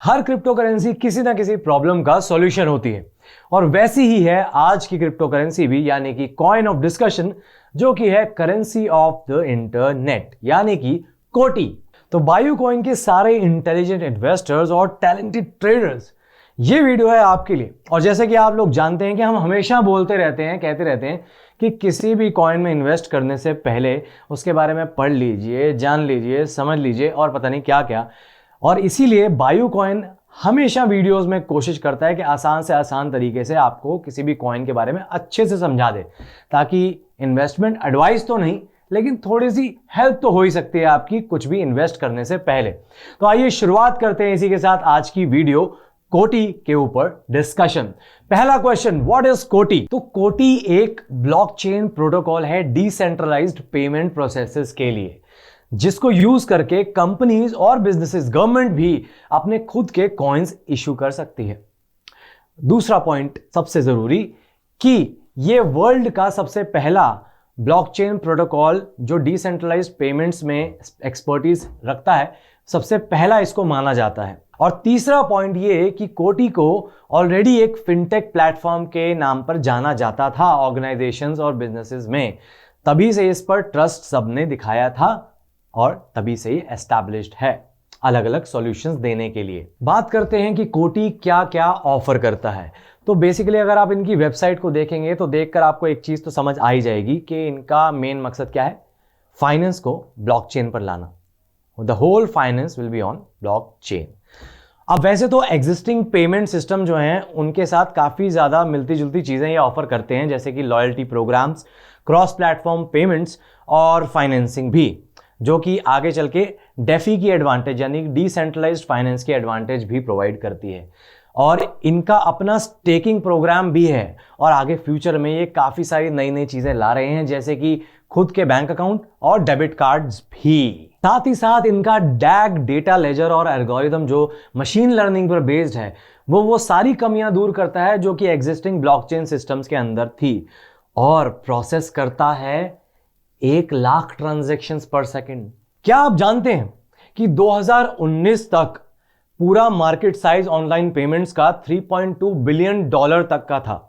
हर crypto currency किसी ना किसी प्रॉब्लम का सॉल्यूशन होती है और वैसी ही है आज की क्रिप्टो करेंसी भी, यानी कि कॉइन ऑफ डिस्कशन, जो कि है करेंसी ऑफ द इंटरनेट यानी कि कोटी। तो बायो कॉइन के सारे इंटेलिजेंट इन्वेस्टर्स और टैलेंटेड ट्रेडर्स, ये वीडियो है आपके लिए। और जैसे कि आप लोग जानते हैं कि हम हमेशा बोलते रहते हैं, कहते रहते हैं कि किसी भी कॉइन में इन्वेस्ट करने से पहले उसके बारे में पढ़ लीजिए, जान लीजिए, समझ लीजिए और पता नहीं क्या क्या। और इसीलिए बायो कॉइन हमेशा वीडियोस में कोशिश करता है कि आसान से आसान तरीके से आपको किसी भी कॉइन के बारे में अच्छे से समझा दे, ताकि इन्वेस्टमेंट एडवाइस तो नहीं लेकिन थोड़ी सी हेल्प तो हो ही सकती है आपकी कुछ भी इन्वेस्ट करने से पहले। तो आइए शुरुआत करते हैं इसी के साथ आज की वीडियो कोटी के ऊपर डिस्कशन। पहला क्वेश्चन, व्हाट इज कोटी? तो कोटी एक ब्लॉकचेन प्रोटोकॉल है डिसेंट्रलाइज्ड पेमेंट प्रोसेसेस के लिए, जिसको यूज करके कंपनीज और बिजनेसेस, गवर्नमेंट भी अपने खुद के कॉइन्स इशू कर सकती है। दूसरा पॉइंट सबसे जरूरी कि ये वर्ल्ड का सबसे पहला ब्लॉकचेन प्रोटोकॉल जो डिसेंट्रलाइज्ड पेमेंट्स में एक्सपर्टीज रखता है, सबसे पहला इसको माना जाता है। और तीसरा पॉइंट ये कि कोटी को ऑलरेडी एक फिनटेक प्लेटफॉर्म के नाम पर जाना जाता था ऑर्गेनाइजेशंस और बिजनेसेस में, तभी से इस पर ट्रस्ट सबने दिखाया था और तभी से ही एस्टैब्लिश्ड है अलग अलग सॉल्यूशंस देने के लिए। बात करते हैं कि कोटी क्या क्या ऑफर करता है। तो बेसिकली अगर आप इनकी वेबसाइट को देखेंगे तो देखकर आपको एक चीज तो समझ आ ही जाएगी कि इनका मेन मकसद क्या है, फाइनेंस को ब्लॉकचेन पर लाना। The whole finance will be on blockchain. अब वैसे तो एग्जिस्टिंग पेमेंट सिस्टम जो हैं उनके साथ काफी ज्यादा मिलती जुलती चीजें ये ऑफर करते हैं, जैसे कि loyalty programmes, cross platform payments और फाइनेंसिंग भी, जो कि आगे चल के डेफी की एडवांटेज यानी डिसेंट्रलाइज्ड फाइनेंस की एडवांटेज भी प्रोवाइड करती है। और इनका अपना स्टेकिंग प्रोग्राम भी है और आगे फ्यूचर में ये काफी सारी नई नई चीजें ला रहे हैं, जैसे कि खुद के बैंक अकाउंट और डेबिट कार्ड्स भी। साथ ही साथ इनका डैग डेटा लेजर और एल्गोरिथम जो मशीन लर्निंग पर बेस्ड है, वो सारी कमियां दूर करता है जो कि एग्जिस्टिंग ब्लॉकचेन सिस्टम्स के अंदर थी, और प्रोसेस करता है 1,00,000 ट्रांजैक्शंस पर सेकंड। क्या आप जानते हैं कि 2019 तक पूरा मार्केट साइज ऑनलाइन पेमेंट्स का $3.2 बिलियन तक का था,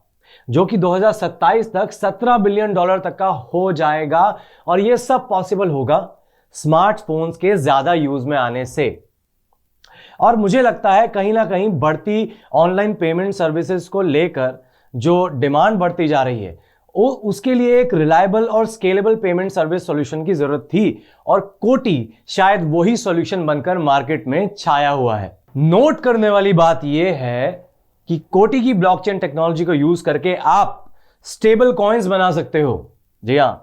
जो कि 2027 तक $17 बिलियन तक का हो जाएगा। और यह सब पॉसिबल होगा स्मार्टफोन्स के ज्यादा यूज में आने से। और मुझे लगता है कहीं ना कहीं बढ़ती ऑनलाइन पेमेंट सर्विसेज को लेकर जो डिमांड बढ़ती जा रही है, उसके लिए एक रिलायबल और स्केलेबल पेमेंट सर्विस सॉल्यूशन की जरूरत थी, और कोटी शायद वही सॉल्यूशन बनकर मार्केट में छाया हुआ है। नोट करने वाली बात यह है कि कोटी की ब्लॉकचेन टेक्नोलॉजी को यूज करके आप स्टेबल कॉइन्स बना सकते हो, जी हां,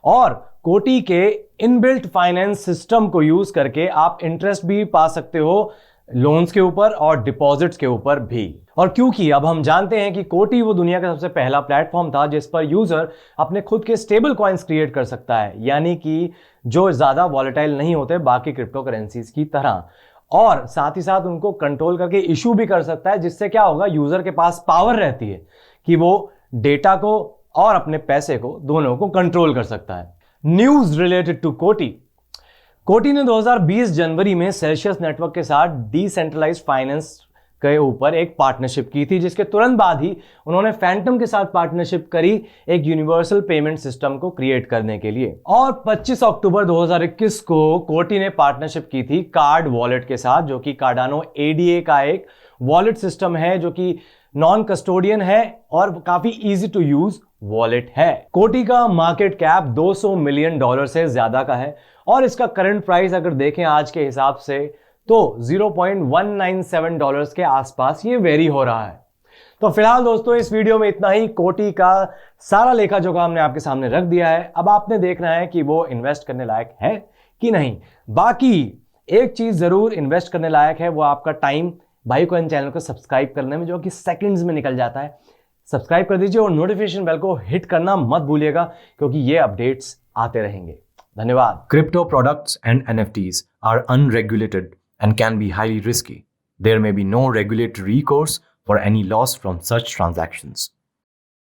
और कोटी के इनबिल्ट फाइनेंस सिस्टम को यूज करके आप इंटरेस्ट भी पा सकते हो लोन्स के ऊपर और डिपॉजिट्स के ऊपर भी। और क्योंकि अब हम जानते हैं कि कोटी वो दुनिया का सबसे पहला प्लेटफॉर्म था जिस पर यूजर अपने खुद के स्टेबल कॉइन्स क्रिएट कर सकता है, यानी कि जो ज्यादा वॉलेटाइल नहीं होते बाकी क्रिप्टो करेंसीज की तरह, और साथ ही साथ उनको कंट्रोल करके इशू भी कर सकता है, जिससे क्या होगा, यूजर के पास पावर रहती है कि वो डेटा को और अपने पैसे को दोनों को कंट्रोल कर सकता है। न्यूज रिलेटेड टू कोटी। कोटी ने 2020 जनवरी में सेल्सियस नेटवर्क के साथ डिसेंट्रलाइज्ड फाइनेंस के ऊपर एक पार्टनरशिप की थी, जिसके तुरंत बाद ही उन्होंने फैंटम के साथ पार्टनरशिप करी एक यूनिवर्सल पेमेंट सिस्टम को क्रिएट करने के लिए। और 25 अक्टूबर 2021 को कोटी ने पार्टनरशिप की थी कार्ड वॉलेट के साथ, जो कि कार्डानो एडीए का एक वॉलेट सिस्टम है, जो कि नॉन कस्टोडियन है और काफी इजी टू यूज वॉलेट है। कोटी का मार्केट कैप $200 मिलियन से ज्यादा का है, और इसका करंट प्राइस अगर देखें आज के हिसाब से तो $0.197 के आसपास ये वेरी हो रहा है। तो फिलहाल दोस्तों इस वीडियो में इतना ही। कोटी का सारा लेखा जोखा हमने आपके सामने रख दिया है, अब आपने देखना है कि वो इन्वेस्ट करने लायक है कि नहीं। बाकी एक चीज जरूर इन्वेस्ट करने लायक है, वो आपका टाइम बायो कॉइन चैनल को सब्सक्राइब करने में, जो कि सेकंड्स में निकल जाता है। सब्सक्राइब कर दीजिए और नोटिफिकेशन बेल को हिट करना मत भूलिएगा, क्योंकि ये अपडेट्स आते रहेंगे। धन्यवाद। Crypto products and NFTs are unregulated and can be highly risky. There may be no regulatory recourse for any loss from such transactions.